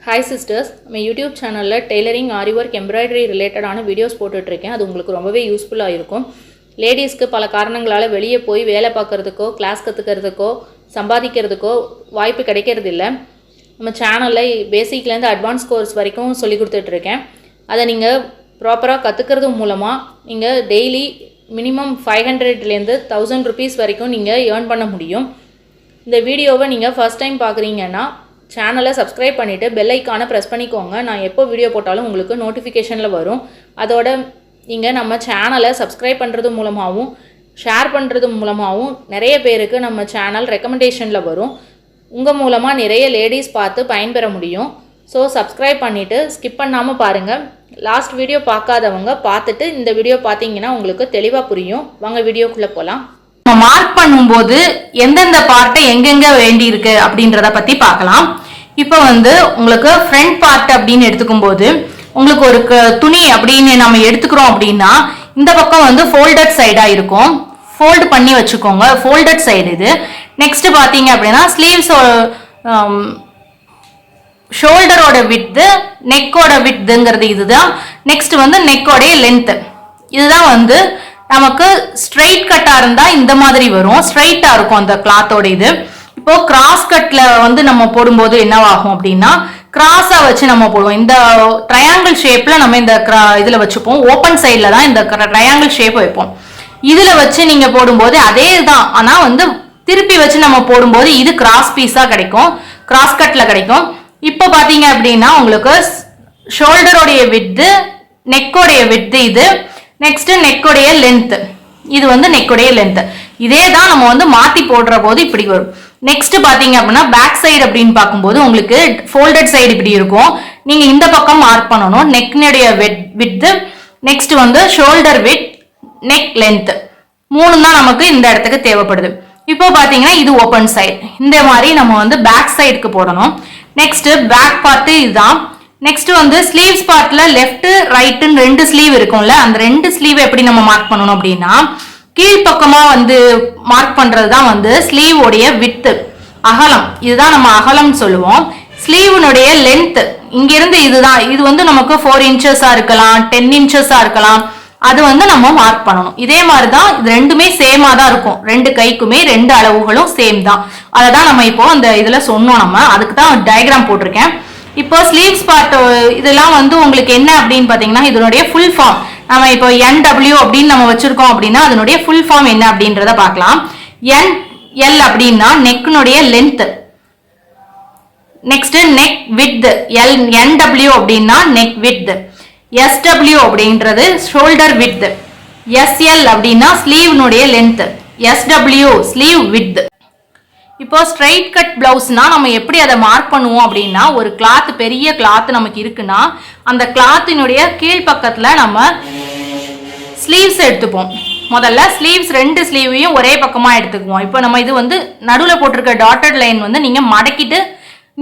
Hi sisters, நம்ம YouTube சேனலில் tailoring, ஆரி work, embroidery ரிலேட்டடான வீடியோஸ் போட்டுட்ருக்கேன். அது உங்களுக்கு ரொம்பவே யூஸ்ஃபுல்லாக இருக்கும். லேடிஸ்க்கு பல காரணங்களால் வெளியே போய் வேலை பார்க்குறதுக்கோ, கிளாஸ் கற்றுக்கிறதுக்கோ, சம்பாதிக்கிறதுக்கோ வாய்ப்பு கிடைக்கிறது இல்லை. நம்ம சேனலில் பேசிக்லேருந்து அட்வான்ஸ் கோர்ஸ் வரைக்கும் சொல்லி கொடுத்துட்ருக்கேன். அதை நீங்கள் ப்ராப்பராக கற்றுக்கிறது மூலமாக நீங்கள் டெய்லி மினிமம் 500லேருந்து 1000 rupees வரைக்கும் நீங்கள் ஏர்ன் பண்ண முடியும். இந்த வீடியோவை நீங்கள் ஃபர்ஸ்ட் டைம் பார்க்குறீங்கன்னா சேனலை சப்ஸ்கிரைப் பண்ணிவிட்டு பெல் ஐக்கானை ப்ரெஸ் பண்ணிக்கோங்க. நான் எப்போ வீடியோ போட்டாலும் உங்களுக்கு நோட்டிஃபிகேஷனில் வரும். அதோட நீங்கள் நம்ம சேனலை சப்ஸ்கிரைப் பண்ணுறது மூலமாகவும் ஷேர் பண்ணுறது மூலமாகவும் நிறைய பேருக்கு நம்ம சேனல் ரெக்கமெண்டேஷனில் வரும். உங்கள் மூலமாக நிறைய லேடிஸ் பார்த்து பயன்பெற முடியும். ஸோ சப்ஸ்கிரைப் பண்ணிவிட்டு ஸ்கிப் பண்ணாமல் பாருங்கள். லாஸ்ட் வீடியோ பார்க்காதவங்க பார்த்துட்டு இந்த வீடியோ பார்த்தீங்கன்னா உங்களுக்கு தெளிவாக புரியும். வாங்க வீடியோக்குள்ளே போகலாம். மார்க் பண்ணும்போது எந்தெந்த பார்ட்டை எங்கெங்க வேண்டி இருக்கு அப்படின்றத பத்தி பார்க்கலாம். இப்போ உங்களுக்கு ஃப்ரண்ட் பார்ட் அப்படின்னு எடுத்துக்கும் போது உங்களுக்கு ஒரு துணி அப்படின்னு நம்ம எடுத்துக்கிறோம் அப்படின்னா இந்த பக்கம் ஃபோல்டட் சைடா இருக்கும். ஃபோல்டு பண்ணி வச்சுக்கோங்க, ஃபோல்டட் சைடு இது. நெக்ஸ்ட் பாத்தீங்க அப்படின்னா ஸ்லீவ்ஸ் ஷோல்டரோட விட்த், நெக்கோட விட்ங்கிறது இதுதான். நெக்ஸ்ட் நெக்கோடைய லென்த். இதுதான் நமக்கு ஸ்ட்ரைட் கட்டா இருந்தா இந்த மாதிரி வரும், ஸ்ட்ரைட்டா இருக்கும் அந்த கிளாத்தோட இது. இப்போ கிராஸ் கட்ல நம்ம போடும்போது என்னவாகும் அப்படின்னா கிராஸா வச்சு நம்ம போடுவோம். இந்த ட்ரையாங்கிள் ஷேப்ல நம்ம இந்த இதுல வச்சுப்போம். ஓப்பன் சைட்ல தான் இந்த ட்ரையாங்கிள் ஷேப் வைப்போம். இதுல வச்சு நீங்க போடும்போது அதே தான், ஆனா திருப்பி வச்சு நம்ம போடும்போது இது கிராஸ் பீஸா கிடைக்கும், கிராஸ் கட்ல கிடைக்கும். இப்போ பாத்தீங்க அப்படின்னா உங்களுக்கு ஷோல்டரோடைய விட்த், நெக்கோடைய விட்த் இது. நெக்ஸ்ட் நெக்கோடைய லென்த், இது நெக்கோடைய லென்த். இதே தான் நம்ம மாத்தி போடுற போது இப்படி வரும். நெக்ஸ்ட் பாத்தீங்க அப்படின்னா பேக் சைடு அப்படின்னு பார்க்கும்போது உங்களுக்கு ஃபோல்டட் சைடு இப்படி இருக்கும். நீங்க இந்த பக்கம் மார்க் பண்ணணும். நெக்னுடைய width, next shoulder width, neck length, மூணு தான் நமக்கு இந்த இடத்துக்கு தேவைப்படுது. இப்போ பாத்தீங்கன்னா இது ஓப்பன் சைடு. இந்த மாதிரி நம்ம பேக் சைடுக்கு போடணும். நெக்ஸ்ட் பேக் பார்ட் இதுதான். நெக்ஸ்ட் ஸ்லீவ்ஸ் பார்ட்ல லெஃப்ட் ரைட்னு ரெண்டு ஸ்லீவ் இருக்கும்ல, அந்த ரெண்டு ஸ்லீவ் எப்படி நம்ம மார்க் பண்ணணும் அப்படின்னா கீழ்பக்கமா மார்க் பண்றதுதான் ஸ்லீவ் உடைய வித், அகலம். இதுதான் நம்ம அகலம் சொல்லுவோம். ஸ்லீவனுடைய லென்த் இங்கிருந்து இதுதான். இது நமக்கு 4 inches இருக்கலாம், 10 inches இருக்கலாம். அது நம்ம மார்க் பண்ணணும். இதே மாதிரிதான் இது ரெண்டுமே சேமா தான் இருக்கும். ரெண்டு கைக்குமே ரெண்டு அளவுகளும் சேம் தான். அதை தான் நம்ம இப்போ அந்த இதுல சொன்னோம். நம்ம அதுக்கு தான் டயக்ராம் போட்டிருக்கேன். இப்போ ஸ்லீவ்ஸ் பார்ட் இதெல்லாம் உங்களுக்கு என்ன அப்படின்னு பாத்தீங்கன்னா இதனுடைய ஃபுல் ஃபார்ம். நம்ம இப்போ NW அப்படின்னு நம்ம வச்சிருக்கோம் அப்படின்னா அதனுடைய ஃபுல் ஃபார்ம் என்ன அப்படின்றத பார்க்கலாம். NL அப்படின்னா நெக்னுடைய length. Next neck width. NW அப்படின்னா நெக் விட்த். SW அப்படின்றது ஷோல்டர் விட்த். SL அப்படின்னா ஸ்லீவ்னுடைய லென்த். SW sleeve width. இப்போ ஸ்ட்ரைட் கட் பிளவுஸ்னா நம்ம எப்படி அதை மார்க் பண்ணுவோம் அப்படின்னா ஒரு கிளாத், பெரிய கிளாத் நமக்கு இருக்குன்னா அந்த கிளாத்தினுடைய கீழ் பக்கத்துல நம்ம ஸ்லீவ்ஸ் எடுத்துப்போம். முதல்ல ஸ்லீவ்ஸ் ரெண்டு ஸ்லீவையும் ஒரே பக்கமா எடுத்துக்குவோம். இப்போ நம்ம இது நடுவில் போட்டிருக்க டாட்டட் லைன் நீங்க மடக்கிட்டு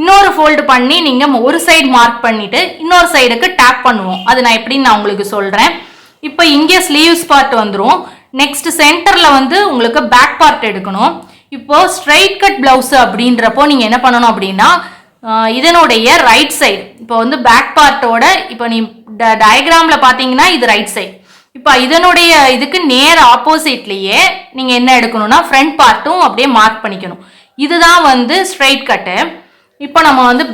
இன்னொரு ஃபோல்டு பண்ணி நீங்க ஒரு சைடு மார்க் பண்ணிட்டு இன்னொரு சைடுக்கு டேப் பண்ணுவோம். அது நான் எப்படின்னு நான் உங்களுக்கு சொல்றேன். இப்போ இங்கே ஸ்லீவ்ஸ் பார்ட் வந்துடும். நெக்ஸ்ட் சென்டர்ல உங்களுக்கு பேக் பார்ட் எடுக்கணும். இப்போ ஸ்ட்ரைட் கட் பிளவுஸ் அப்படின்றப்போ நீங்க என்ன பண்ணணும் அப்படின்னா இதனுடைய ரைட் சைடு, இப்போ பேக் பார்ட்டோட இப்போ நீ டயக்ராம்ல பாத்தீங்கன்னா இது ரைட் சைடு. இப்போ இதனுடைய இதுக்கு நேர் ஆப்போசிட்லயே நீங்க என்ன எடுக்கணும்னா ஃப்ரண்ட் பார்ட்டும் அப்படியே மார்க் பண்ணிக்கணும். இதுதான் ஸ்ட்ரைட் கட்டு. இப்போ நம்ம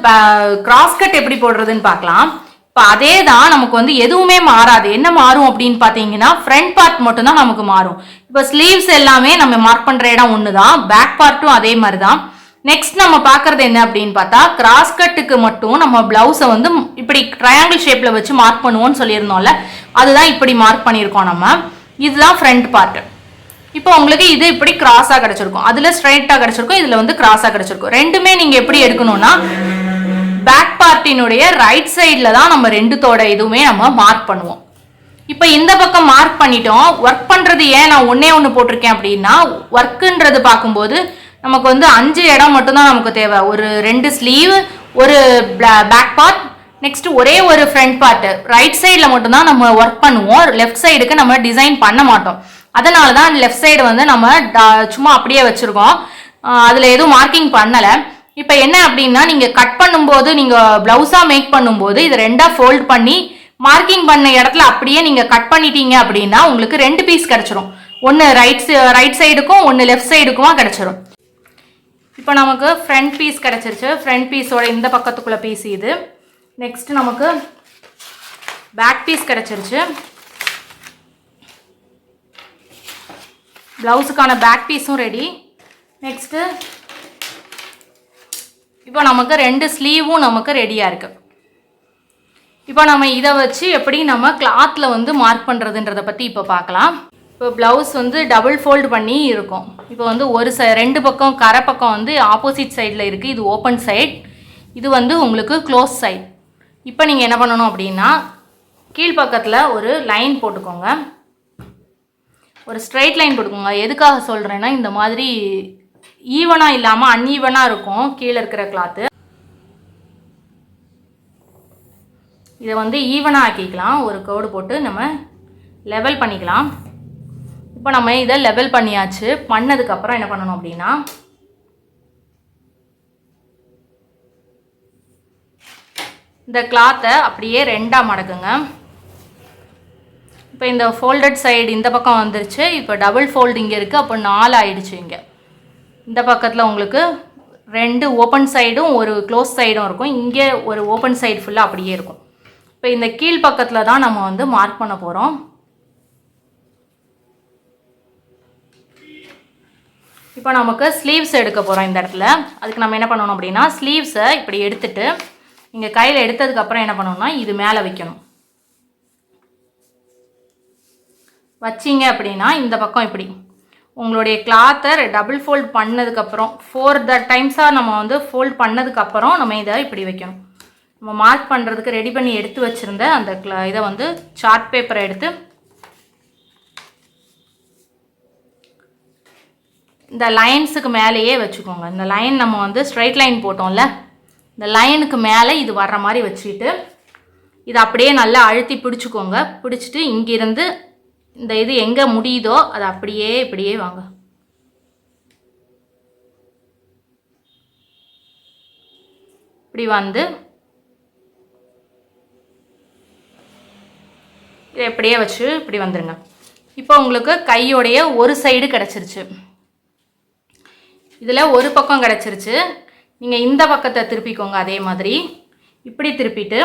கிராஸ் கட் எப்படி போடுறதுன்னு பார்க்கலாம். இப்போ அதே தான் நமக்கு எதுவுமே மாறாது. என்ன மாறும் அப்படின்னு பார்த்தீங்கன்னா ஃப்ரண்ட் பார்ட் மட்டும் தான் நமக்கு மாறும். இப்போ ஸ்லீவ்ஸ் எல்லாமே நம்ம மார்க் பண்ற இடம் ஒன்று தான், பேக் பார்ட்டும் அதே மாதிரி தான். நெக்ஸ்ட் நம்ம பார்க்கறது என்ன அப்படின்னு பார்த்தா கிராஸ் கட்டுக்கு மட்டும் நம்ம பிளவுஸை இப்படி ட்ரையாங்கிள் ஷேப்ல வச்சு மார்க் பண்ணுவோம்னு சொல்லியிருந்தோம்ல, அதுதான் இப்படி மார்க் பண்ணியிருக்கோம் நம்ம. இதுதான் ஃப்ரண்ட் பார்ட். இப்போ உங்களுக்கு இது இப்படி கிராஸா கிடைச்சிருக்கும், அதுல ஸ்ட்ரைட்டா கிடைச்சிருக்கும், இதுல கிராஸா கிடைச்சிருக்கும். ரெண்டுமே நீங்க எப்படி எடுக்கணும்னா பேக் பார்ட்டினுடைய ரைட் சைட்ல தான் நம்ம ரெண்டுத்தோட இதுவுமே நம்ம மார்க் பண்ணுவோம். இப்போ இந்த பக்கம் மார்க் பண்ணிட்டோம். ஒர்க் பண்றது ஏன் நான் ஒண்ணு போட்டிருக்கேன் அப்படின்னா ஒர்க்குன்றது பார்க்கும்போது நமக்கு 5 இடம் மட்டும்தான் நமக்கு தேவை. ஒரு 2 ஸ்லீவ், ஒரு பேக் பார்ட், நெக்ஸ்ட் ஒரே ஒரு ஃப்ரண்ட் பார்ட். ரைட் சைட்ல மட்டும்தான் நம்ம ஒர்க் பண்ணுவோம். லெஃப்ட் சைடுக்கு நம்ம டிசைன் பண்ண மாட்டோம். அதனால தான் லெஃப்ட் சைடு நம்ம சும்மா அப்படியே வச்சிருக்கோம். அதுல எதுவும் மார்க்கிங் பண்ணல. இப்போ என்ன அப்படின்னா நீங்கள் கட் பண்ணும்போது நீங்கள் ப்ளவுஸாக மேக் பண்ணும்போது இது ரெண்டாக ஃபோல்ட் பண்ணி மார்க்கிங் பண்ண இடத்துல அப்படியே நீங்கள் கட் பண்ணிட்டீங்க அப்படின்னா உங்களுக்கு 2 பீஸ் கிடச்சிரும். ஒன்று ரைட் சைடுக்கும் ஒன்று லெஃப்ட் சைடுக்குமா கிடச்சிரும். இப்போ நமக்கு ஃப்ரண்ட் பீஸ் கிடச்சிருச்சு. ஃப்ரண்ட் பீஸோட இந்த பக்கத்துக்குள்ள பீஸ் இது. நெக்ஸ்ட் நமக்கு பேக் பீஸ் கிடச்சிருச்சு. ப்ளவுஸுக்கான பேக் பீஸும் ரெடி. நெக்ஸ்ட்டு இப்போ நமக்கு 2 ஸ்லீவும் நமக்கு ரெடியாக இருக்குது. இப்போ நம்ம இதை வச்சு எப்படி நம்ம கிளாத்தில் வந்து மார்க் பண்ணுறதுன்றதை பற்றி இப்போ பார்க்கலாம். இப்போ ப்ளவுஸ் வந்து டபுள் ஃபோல்டு பண்ணி இருக்கும். இப்போ வந்து ஒரு 2 பக்கம் கரை பக்கம் வந்து ஆப்போசிட் சைடில் இருக்குது. இது ஓப்பன் சைட், இது வந்து உங்களுக்கு க்ளோஸ் சைட். இப்போ நீங்கள் என்ன பண்ணணும் அப்படின்னா கீழ்ப்பக்கத்தில் ஒரு லைன் போட்டுக்கோங்க, ஒரு ஸ்ட்ரைட் லைன் போட்டுக்கோங்க. எதுக்காக சொல்கிறேன்னா இந்த மாதிரி ஈவனாக இல்லாமல் அன்ஈவனாக இருக்கும் கீழே இருக்கிற கிளாத்து. இதை வந்து ஈவனாக ஆக்கிக்கலாம். ஒரு கோடு போட்டு நம்ம லெவல் பண்ணிக்கலாம். இப்போ நம்ம இதை லெவல் பண்ணியாச்சு. பண்ணதுக்கப்புறம் என்ன பண்ணணும் அப்படின்னா இந்த கிளாத்தை அப்படியே 2ஆக மடக்குங்க. இப்போ இந்த ஃபோல்டட் சைடு இந்த பக்கம் வந்துருச்சு. இப்போ டபுள் ஃபோல்டு இங்கே இருக்குது, அப்போ 4 ஆயிடுச்சு. இங்கே இந்த பக்கத்தில் உங்களுக்கு 2 ஓப்பன் சைடும் ஒரு க்ளோஸ் சைடும் இருக்கும். இங்கே ஒரு ஓப்பன் சைடு ஃபுல்லாக அப்படியே இருக்கும். இப்போ இந்த கீழ் பக்கத்தில் தான் நம்ம வந்து மார்க் பண்ண போகிறோம். இப்போ நமக்கு ஸ்லீவ்ஸ் எடுக்க போகிறோம் இந்த இடத்துல. அதுக்கு நம்ம என்ன பண்ணணும் அப்படின்னா ஸ்லீவ்ஸை இப்படி எடுத்துட்டு இங்கே கையில் எடுத்ததுக்கப்புறம் என்ன பண்ணணும்னா இது மேலே வைக்கணும். வச்சிங்க அப்படின்னா இந்த பக்கம் இப்படி உங்களுடைய கிளாத்தை டபுள் ஃபோல்ட் பண்ணதுக்கப்புறம் 4 டைம்ஸாக நம்ம வந்து ஃபோல்ட் பண்ணதுக்கப்புறம் நம்ம இதை இப்படி வைக்கணும். நம்ம மார்க் பண்ணுறதுக்கு ரெடி பண்ணி எடுத்து வச்சுருந்த அந்த இதை வந்து சார்ட் பேப்பரை எடுத்து இந்த லைன்ஸுக்கு மேலேயே வச்சுக்கோங்க. இந்த லைன் நம்ம வந்து ஸ்ட்ரைட் லைன் போட்டோம்ல, இந்த லைனுக்கு மேலே இது வர்ற மாதிரி வச்சுக்கிட்டு இதை அப்படியே நல்லா அழுத்தி பிடிச்சிக்கோங்க. பிடிச்சிட்டு இங்கிருந்து இந்த இது எங்கே முடியுதோ அது அப்படியே இப்படியே வாங்க. இப்படி வந்து இதை எப்படியே வச்சு இப்படி வந்துடுங்க. இப்போ உங்களுக்கு கையோடைய ஒரு சைடு கிடச்சிருச்சு. இதில் ஒரு பக்கம் கிடச்சிருச்சு. நீங்கள் இந்த பக்கத்தை திருப்பிக்கோங்க. அதே மாதிரி இப்படி திருப்பிட்டு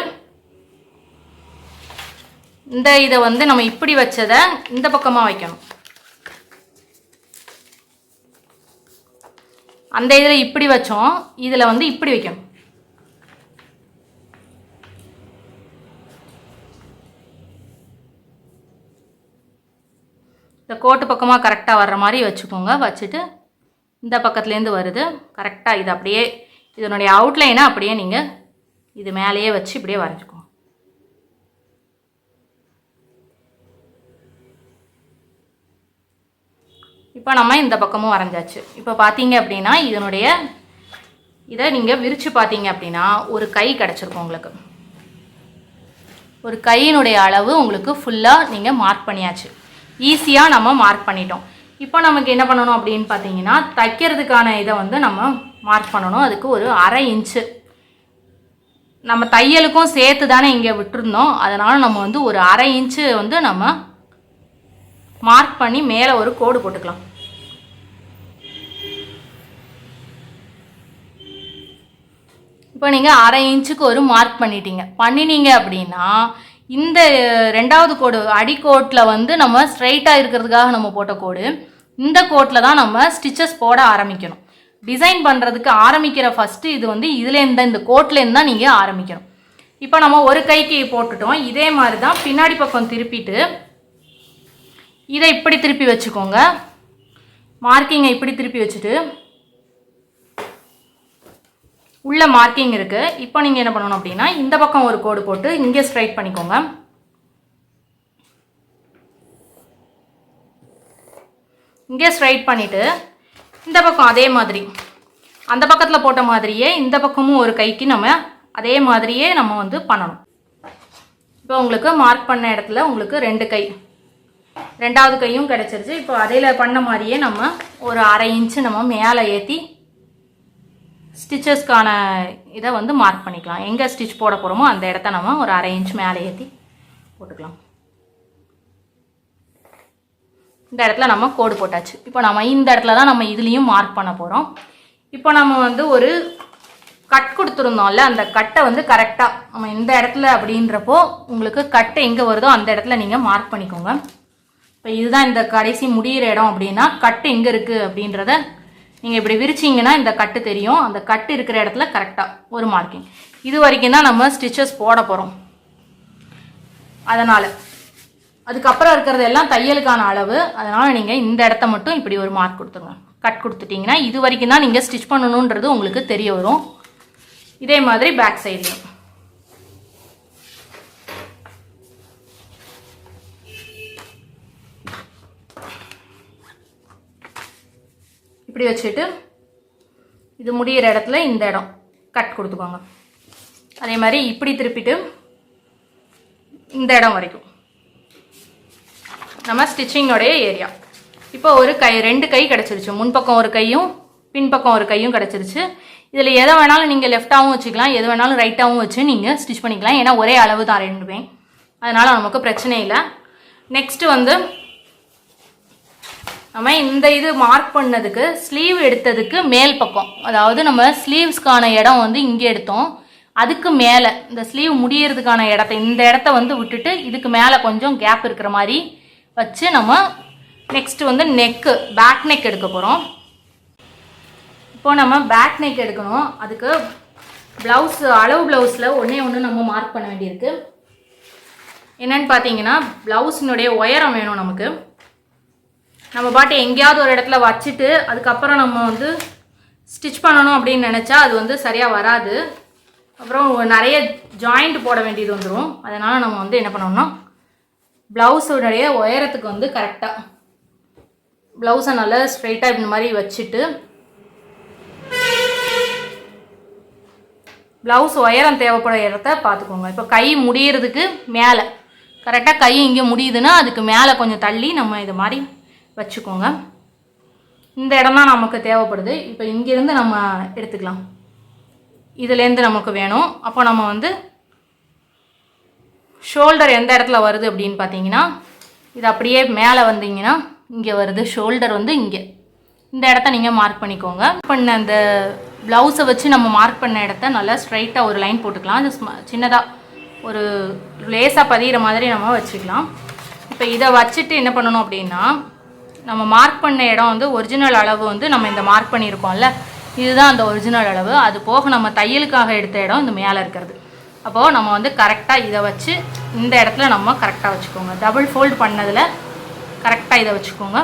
இந்த இதை வந்து நம்ம இப்படி வச்சதை இந்த பக்கமாக வைக்கணும். அந்த இதில் இப்படி வச்சோம், இதில் வந்து இப்படி வைக்கணும். இந்த கோட்டு பக்கமாக கரெக்டாக வர்ற மாதிரி வச்சுக்கோங்க. வச்சுட்டு இந்த பக்கத்துலேருந்து வருது கரெக்டாக இது அப்படியே இதனுடைய அவுட்லைனை அப்படியே நீங்கள் இது மேலேயே வச்சு இப்படியே வரைஞ்சிக்கோங்க. இப்போ நம்ம இந்த பக்கமும் வரைஞ்சாச்சு. இப்போ பார்த்தீங்க அப்படின்னா இதனுடைய இதை நீங்கள் விரித்து பார்த்தீங்க அப்படின்னா ஒரு கை கிடச்சிருக்கும். உங்களுக்கு ஒரு கையினுடைய அளவு உங்களுக்கு ஃபுல்லாக நீங்கள் மார்க் பண்ணியாச்சு. ஈஸியாக நம்ம மார்க் பண்ணிட்டோம். இப்போ நமக்கு என்ன பண்ணணும் அப்படின்னு பார்த்தீங்கன்னா தைக்கிறதுக்கான இதை வந்து நம்ம மார்க் பண்ணணும். அதுக்கு ஒரு 1/2 இன்ச்சு நம்ம தையலுக்கும் சேர்த்து தானே இங்கே விட்டுருந்தோம். அதனால் நம்ம வந்து ஒரு 1/2 இன்ச்சு வந்து நம்ம மார்க் பண்ணி மேலே ஒரு கோடு போட்டுக்கலாம். இப்போ நீங்கள் 1/2 இன்ச்சுக்கு ஒரு மார்க் பண்ணினீங்க அப்படின்னா இந்த 2வது கோடு அடிக்கோட்டில் வந்து நம்ம ஸ்ட்ரைட்டாக இருக்கிறதுக்காக நம்ம போட்ட கோடு, இந்த கோட்டில் தான் நம்ம ஸ்டிச்சஸ் போட ஆரம்பிக்கணும். டிசைன் பண்ணுறதுக்கு ஆரம்பிக்கிற ஃபஸ்ட்டு இது வந்து இதுலேருந்து இந்த கோட்லேருந்து தான் நீங்கள் ஆரம்பிக்கணும். இப்போ நம்ம ஒரு கைக்கு போட்டுட்டோம். இதே மாதிரி தான் பின்னாடி பக்கம் திருப்பிட்டு இதை இப்படி திருப்பி வச்சுக்கோங்க. மார்க்கிங்கை இப்படி திருப்பி வச்சுட்டு உள்ள மார்க்கிங் இருக்குது. இப்போ நீங்கள் என்ன பண்ணணும் அப்படின்னா இந்த பக்கம் ஒரு கோடு போட்டு இங்கே ஸ்ட்ரைட் பண்ணிக்கோங்க. இங்கே ஸ்ட்ரைட் பண்ணிவிட்டு இந்த பக்கம் அதே மாதிரி அந்த பக்கத்தில் போட்ட மாதிரியே இந்த பக்கமும் ஒரு கைக்கு நம்ம அதே மாதிரியே நம்ம வந்து பண்ணணும். இப்போ உங்களுக்கு மார்க் பண்ண இடத்துல உங்களுக்கு 2 கை 2வது கையும் கிடச்சிருச்சு. இப்போ அதில் பண்ண மாதிரியே நம்ம ஒரு 1/2 இன்ச்சு நம்ம மேலே ஏற்றி ஸ்டிச்சஸ்க்கான இதை வந்து மார்க் பண்ணிக்கலாம். எங்கே ஸ்டிச் போட போகிறோமோ அந்த இடத்த நம்ம ஒரு 1/2 இன்ச் மேலே ஏற்றி போட்டுக்கலாம். இந்த இடத்துல நம்ம கோடு போட்டாச்சு. இப்போ நம்ம இந்த இடத்துல தான் நம்ம இதுலேயும் மார்க் பண்ண போகிறோம். இப்போ நம்ம வந்து ஒரு கட் கொடுத்துருந்தோம்ல, அந்த கட்டை வந்து கரெக்டாக நம்ம இந்த இடத்துல அப்படின்றப்போ உங்களுக்கு கட்டை எங்கே வருதோ அந்த இடத்துல நீங்கள் மார்க் பண்ணிக்கோங்க. இப்போ இதுதான் இந்த கடைசி முடிகிற இடம் அப்படின்னா கட்டு எங்கே இருக்குது அப்படின்றத நீங்கள் இப்படி விரிச்சிங்கன்னா இந்த கட்டு தெரியும். அந்த கட்டு இருக்கிற இடத்துல கரெக்டாக ஒரு மார்க்கிங். இது வரைக்கும் தான் நம்ம ஸ்டிச்சஸ் போட போகிறோம். அதனால் அதுக்கப்புறம் இருக்கிறது எல்லாம் தையலுக்கான அளவு. அதனால் நீங்கள் இந்த இடத்த மட்டும் இப்படி ஒரு மார்க் கொடுத்துருங்க. கட் கொடுத்துட்டிங்கன்னா இது வரைக்கும் தான் நீங்கள் ஸ்டிச் பண்ணணுன்றது உங்களுக்கு தெரிய வரும். இதே மாதிரி பேக் சைட்லையும் இப்படி வச்சுட்டு இது முடிகிற இடத்துல இந்த இடம் கட் கொடுத்துக்கோங்க. அதே மாதிரி இப்படி திருப்பிட்டு இந்த இடம் வரைக்கும் நம்ம ஸ்டிச்சிங்கோடைய ஏரியா. இப்போ ஒரு கை 2 கை கிடச்சிருச்சு. முன்பக்கம் ஒரு கையும் பின்பக்கம் ஒரு கையும் கிடச்சிருச்சு. இதில் எதை வேணாலும் நீங்கள் லெஃப்டாகவும் வச்சுக்கலாம், எது வேணாலும் ரைட்டாகவும் வச்சு நீங்கள் ஸ்டிச் பண்ணிக்கலாம். ஏன்னா ஒரே அளவு தான் ரெண்டுமே, அதனால் நமக்கு பிரச்சனை இல்லை. நெக்ஸ்ட்டு வந்து நம்ம இந்த இது மார்க் பண்ணதுக்கு ஸ்லீவ் எடுத்ததுக்கு மேல் பக்கம், அதாவது நம்ம ஸ்லீவ்ஸ்க்கான இடம் வந்து இங்கே எடுத்தோம். அதுக்கு மேலே இந்த ஸ்லீவ் முடியறதுக்கான இடத்த இந்த இடத்த வந்து விட்டுட்டு இதுக்கு மேலே கொஞ்சம் கேப் இருக்கிற மாதிரி வச்சு நம்ம நெக்ஸ்ட் வந்து நெக்கு பேக் நெக் எடுக்க போகிறோம். இப்போ நம்ம பேக் நெக் எடுக்கணும். அதுக்கு ப்ளவுஸ் அளவு ப்ளவுஸில் ஒன்று நம்ம மார்க் பண்ண வேண்டியிருக்கு. என்னன்னு பார்த்தீங்கன்னா ப்ளவுஸினுடைய உயரம் வேணும் நமக்கு. நம்ம பாட்டு எங்கேயாவது ஒரு இடத்துல வச்சுட்டு அதுக்கப்புறம் நம்ம வந்து ஸ்டிச் பண்ணணும் அப்படின்னு நினச்சா அது வந்து சரியாக வராது. அப்புறம் நிறைய ஜாயிண்ட் போட வேண்டியது வந்துடும். அதனால் நம்ம வந்து என்ன பண்ணோம்னா ப்ளவுஸுடைய உயரத்துக்கு வந்து கரெக்டாக ப்ளவுஸை நல்லா ஸ்ட்ரைட்டாக இந்த மாதிரி வச்சுட்டு ப்ளவுஸ் உயரம் தேவைப்படுற இடத்த பார்த்துக்கோங்க. இப்போ கை முடியறதுக்கு மேலே கரெக்டாக கை இங்கே முடியுதுன்னா அதுக்கு மேலே கொஞ்சம் தள்ளி நம்ம இது மாதிரி வச்சுக்கோங்க. இந்த இடம் தான் நமக்கு தேவைப்படுது. இப்போ இங்கேருந்து நம்ம எடுத்துக்கலாம். இதுலேருந்து நமக்கு வேணும். அப்போ நம்ம வந்து ஷோல்டர் எந்த இடத்துல வருது அப்படின்னு பார்த்தீங்கன்னா இது அப்படியே மேலே வந்தீங்கன்னா இங்கே வருது. ஷோல்டர் வந்து இங்கே இந்த இடத்த நீங்கள் மார்க் பண்ணிக்கோங்க. பண்ண அந்த ப்ளவுஸை வச்சு நம்ம மார்க் பண்ண இடத்த நல்லா ஸ்ட்ரைட்டாக ஒரு லைன் போட்டுக்கலாம். அது சின்னதாக ஒரு லேசாக பதிகிற மாதிரி நம்ம வச்சுக்கலாம். இப்போ இதை வச்சுட்டு என்ன பண்ணணும் அப்படின்னா நம்ம மார்க் பண்ண இடம் வந்து ஒரிஜினல் அளவு வந்து நம்ம இந்த மார்க் பண்ணியிருக்கோம்ல, இதுதான் அந்த ஒரிஜினல் அளவு. அது போக நம்ம தையலுக்காக எடுத்த இடம் இந்த மேலே இருக்கிறது. அப்போது நம்ம வந்து கரெக்டாக இதை வச்சு இந்த இடத்துல நம்ம கரெக்டாக வச்சுக்கோங்க. டபுள் ஃபோல்டு பண்ணதில் கரெக்டாக இதை வச்சுக்கோங்க.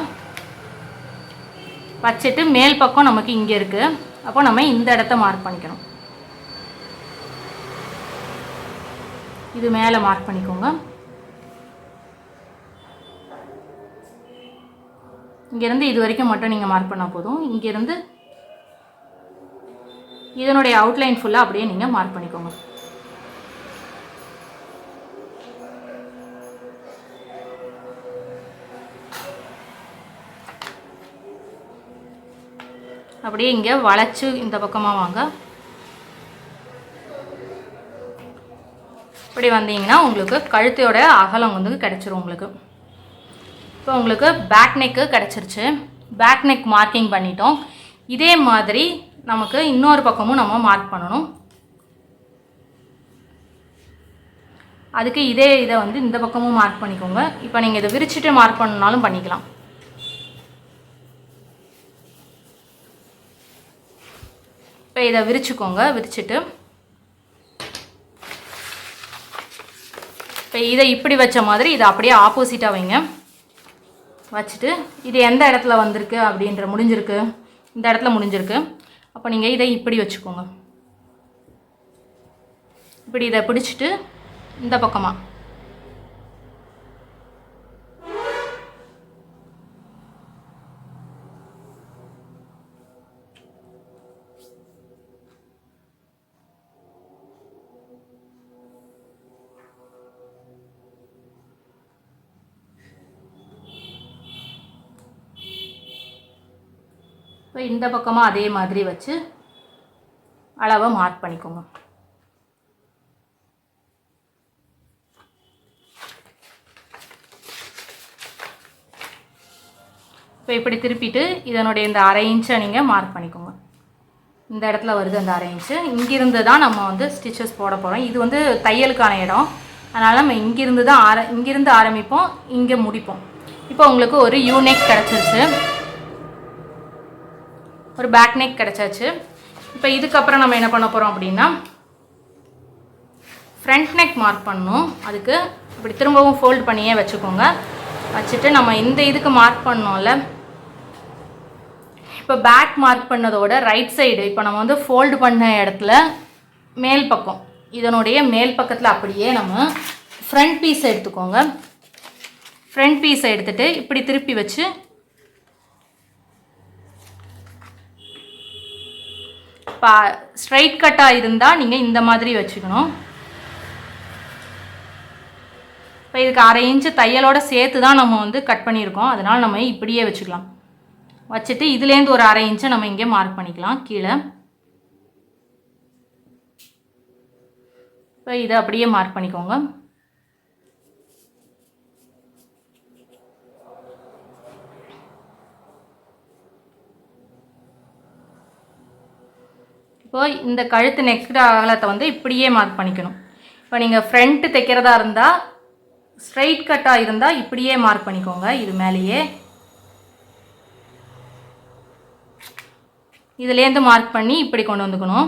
வச்சுட்டு மேல் பக்கம் நமக்கு இங்கே இருக்குது. அப்போ நம்ம இந்த இடத்த மார்க் பண்ணிக்கணும். இது மேலே மார்க் பண்ணிக்கோங்க. இங்கேருந்து இது வரைக்கும் மட்டும் நீங்கள் மார்க் பண்ணால் போதும். இங்கேருந்து இதனுடைய அவுட்லைன் ஃபுல்லாக அப்படியே நீங்கள் மார்க் பண்ணிக்கோங்க. அப்படியே இங்கே வளைச்சு இந்த பக்கமாக வாங்க. இப்படி வந்தீங்கன்னா உங்களுக்கு கழுத்தையோட அகலம் வந்து கிடச்சிரும் உங்களுக்கு. இப்போ உங்களுக்கு பேக் நெக்கு கிடச்சிருச்சு. பேக் நெக் மார்க்கிங் பண்ணிட்டோம். இதே மாதிரி நமக்கு இன்னொரு பக்கமும் நம்ம மார்க் பண்ணணும். அதுக்கு இதே இதை வந்து இந்த பக்கமும் மார்க் பண்ணிக்கோங்க. இப்போ நீங்கள் இதை விரிச்சிட்டு மார்க் பண்ணனாலும் பண்ணிக்கலாம். இப்போ இதை விரிச்சுக்கோங்க. விரிச்சிட்டு இப்போ இதை இப்படி வச்ச மாதிரி இதை அப்படியே ஆப்போசிட்டாக வைங்க. வச்சுட்டு இது எந்த இடத்துல வந்திருக்கு அப்படின்ற முடிஞ்சிருக்கு, இந்த இடத்துல முடிஞ்சிருக்கு. அப்போ நீங்கள் இதை இப்படி வச்சுக்கோங்க. இப்படி இதை பிடிச்சிட்டு இந்த பக்கமாக இப்போ இந்த பக்கமாக அதே மாதிரி வச்சு அளவை மார்க் பண்ணிக்கோங்க. இப்போ இப்படி திருப்பிட்டு இதனுடைய இந்த 1/2 இன்ச்சை நீங்கள் மார்க் பண்ணிக்கோங்க. இந்த இடத்துல வருது அந்த 1/2 இன்ச்சு. இங்கிருந்து தான் நம்ம வந்து ஸ்டிச்சஸ் போட போகிறோம். இது வந்து தையலுக்கான இடம், அதனால் நம்ம இங்கிருந்து ஆரம்பிப்போம், இங்கே முடிப்போம். இப்போ உங்களுக்கு ஒரு யூ நெக் கிடச்சிருச்சு, ஒரு பேக் நெக் கிடச்சாச்சு. இப்போ இதுக்கப்புறம் நம்ம என்ன பண்ண போகிறோம் அப்படின்னா ஃப்ரண்ட் நெக் மார்க் பண்ணணும். அதுக்கு இப்படி திரும்பவும் ஃபோல்ட் பண்ணியே வச்சுக்கோங்க. வச்சுட்டு நம்ம இந்த இதுக்கு மார்க் பண்ணோம்ல, இப்போ பேக் மார்க் பண்ணதோட ரைட் சைடு இப்போ நம்ம வந்து ஃபோல்டு பண்ண இடத்துல மேல் பக்கம், இதனுடைய மேல் பக்கத்தில் அப்படியே நம்ம ஃப்ரண்ட் பீஸை எடுத்துக்கோங்க. ஃப்ரண்ட் பீஸை எடுத்துகிட்டு இப்படி திருப்பி வச்சு ஸ்ட்ரைட் கட்டாக இருந்தால் நீங்கள் இந்த மாதிரி வச்சுக்கணும். இப்போ இதுக்கு 1/2 இன்ச்சு தையலோடு சேர்த்து தான் நம்ம வந்து கட் பண்ணியிருக்கோம், அதனால் நம்ம இப்படியே வச்சுக்கலாம். வச்சுட்டு இதுலேருந்து ஒரு 1/2 இன்ச்சை நம்ம இங்கே மார்க் பண்ணிக்கலாம் கீழே. இப்போ இதை அப்படியே மார்க் பண்ணிக்கோங்க. இப்போ இந்த கழுத்து நெக் அகலத்தை வந்து இப்படியே மார்க் பண்ணிக்கணும். இப்போ நீங்கள் ஃப்ரண்ட்டு தைக்கிறதா இருந்தால் ஸ்ட்ரைட் கட்டாக இருந்தால் இப்படியே மார்க் பண்ணிக்கோங்க. இது மேலேயே இதுலேருந்து மார்க் பண்ணி இப்படி கொண்டு வந்துக்கணும்.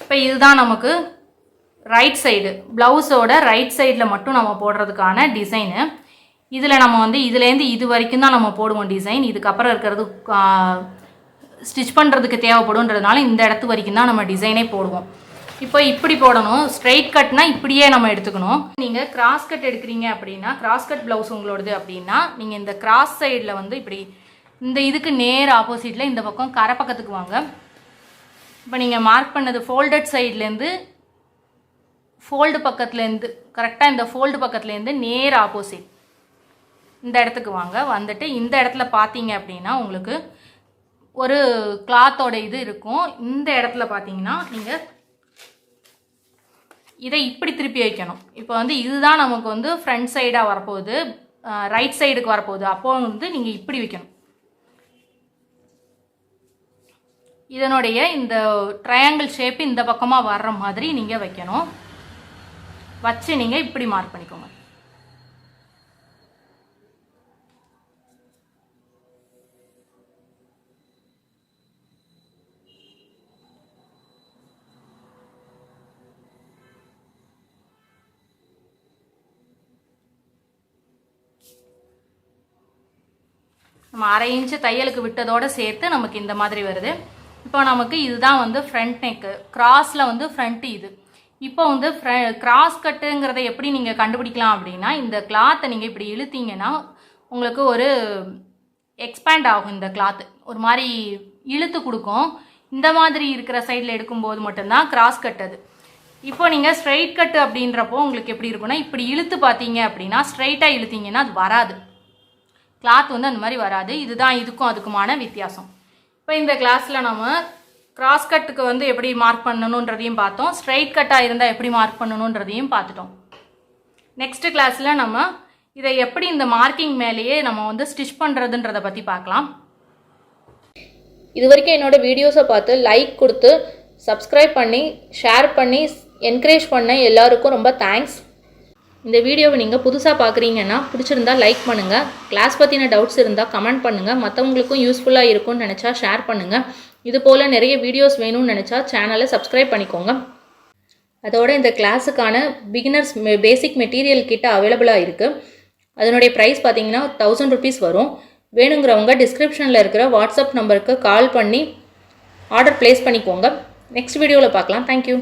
இப்போ இதுதான் நமக்கு ரைட் சைடு, ப்ளவுஸோட ரைட் சைடில் மட்டும் நம்ம போடுறதுக்கான டிசைனு. இதில் நம்ம வந்து இதுலேருந்து இது வரைக்கும் தான் நம்ம போடுவோம் டிசைன். இதுக்கப்புறம் இருக்கிறது ஸ்டிச் பண்ணுறதுக்கு தேவைப்படுன்றதுனால இந்த இடத்து வரைக்கும் தான் நம்ம டிசைனே போடுவோம். இப்போ இப்படி போடணும். ஸ்ட்ரைட் கட்னா இப்படியே நம்ம எடுத்துக்கணும். நீங்கள் கிராஸ் கட் எடுக்கிறீங்க அப்படின்னா, கிராஸ் கட் ப்ளவுஸ் உங்களோடது அப்படின்னா, நீங்கள் இந்த கிராஸ் சைடில் வந்து இப்படி இந்த இதுக்கு நேர் ஆப்போசிட்டில் இந்த பக்கம் கரை பக்கத்துக்கு வாங்க. இப்போ நீங்கள் மார்க் பண்ணது ஃபோல்டட் சைட்லேருந்து ஃபோல்டு பக்கத்துலேருந்து கரெக்டாக இந்த ஃபோல்டு பக்கத்துலேருந்து நேர் ஆப்போசிட் இந்த இடத்துக்கு வாங்க. வந்துட்டு இந்த இடத்துல பார்த்தீங்க அப்படின்னா உங்களுக்கு ஒரு கிளாத்தோட இது இருக்கும். இந்த இடத்துல பார்த்தீங்கன்னா நீங்கள் இதை இப்படி திருப்பி வைக்கணும். இப்போ வந்து இதுதான் நமக்கு வந்து ஃப்ரண்ட் சைடாக வரப்போகுது, ரைட் சைடுக்கு வரப்போகுது. அப்போது வந்து நீங்கள் இப்படி வைக்கணும். இதனுடைய இந்த ட்ரையாங்கிள் ஷேப்பு இந்த பக்கமாக வர்ற மாதிரி நீங்கள் வைக்கணும். வச்சு நீங்கள் இப்படி மார்க் பண்ணிக்கோங்க. நம்ம 1/2 இன்ச்சு தையலுக்கு விட்டதோடு சேர்த்து நமக்கு இந்த மாதிரி வருது. இப்போ நமக்கு இதுதான் வந்து ஃப்ரண்ட் நெக்கு, கிராஸில் வந்து ஃப்ரண்ட்டு இது. இப்போ வந்து கிராஸ் கட்டுங்கிறத எப்படி நீங்கள் கண்டுபிடிக்கலாம் அப்படின்னா, இந்த கிளாத்தை நீங்கள் இப்படி இழுத்தீங்கன்னா உங்களுக்கு ஒரு எக்ஸ்பேண்ட் ஆகும். இந்த கிளாத்து ஒரு மாதிரி இழுத்து கொடுக்கும். இந்த மாதிரி இருக்கிற சைடில் எடுக்கும்போது மட்டும்தான் கிராஸ் கட்டது. இப்போ நீங்கள் ஸ்ட்ரைட் கட்டு அப்படின்றப்போ உங்களுக்கு எப்படி இருக்குன்னா, இப்படி இழுத்து பார்த்தீங்க அப்படின்னா ஸ்ட்ரைட்டாக இழுத்தீங்கன்னா அது வராது, கிளாத் வந்து அந்த மாதிரி வராது. இதுதான் இதுக்கும் அதுக்குமான வித்தியாசம். இப்போ இந்த கிளாஸில் நம்ம கிராஸ் கட்டுக்கு வந்து எப்படி மார்க் பண்ணணுன்றதையும் பார்த்தோம், ஸ்ட்ரைட் கட்டாக இருந்தால் எப்படி மார்க் பண்ணணுன்றதையும் பார்த்துட்டோம். நெக்ஸ்ட் கிளாஸில் நம்ம இதை எப்படி இந்த மார்க்கிங் மேலேயே நம்ம வந்து ஸ்டிச் பண்ணுறதுன்றதை பற்றி பார்க்கலாம். இது வரைக்கும் என்னோடய வீடியோஸை பார்த்து லைக் கொடுத்து சப்ஸ்கிரைப் பண்ணி ஷேர் பண்ணி என்கரேஜ் பண்ண எல்லாருக்கும் ரொம்ப தேங்க்ஸ். இந்த வீடியோவை நீங்கள் புதுசாக பார்க்குறீங்கன்னா பிடிச்சிருந்தா லைக் பண்ணுங்கள். கிளாஸ் பற்றின டவுட்ஸ் இருந்தால் கமெண்ட் பண்ணுங்கள். மற்றவங்களுக்கும் யூஸ்ஃபுல்லாக இருக்கும்னு நினச்சா ஷேர் பண்ணுங்கள். இது போல் நிறைய வீடியோஸ் வேணும்னு நினச்சா சேனலை சப்ஸ்கிரைப் பண்ணிக்கோங்க. அதோட இந்த கிளாஸுக்கான பிகினர்ஸ் பேசிக் மெட்டீரியல் கிட்ட அவைலபிளாக இருக்குது. அதனுடைய ப்ரைஸ் பார்த்தீங்கன்னா 1000 rupees வரும். வேணுங்கிறவங்க டிஸ்கிரிப்ஷனில் இருக்கிற வாட்ஸ்அப் நம்பருக்கு கால் பண்ணி ஆர்டர் ப்ளேஸ் பண்ணிக்கோங்க. நெக்ஸ்ட் வீடியோவில் பார்க்கலாம். தேங்க்யூ.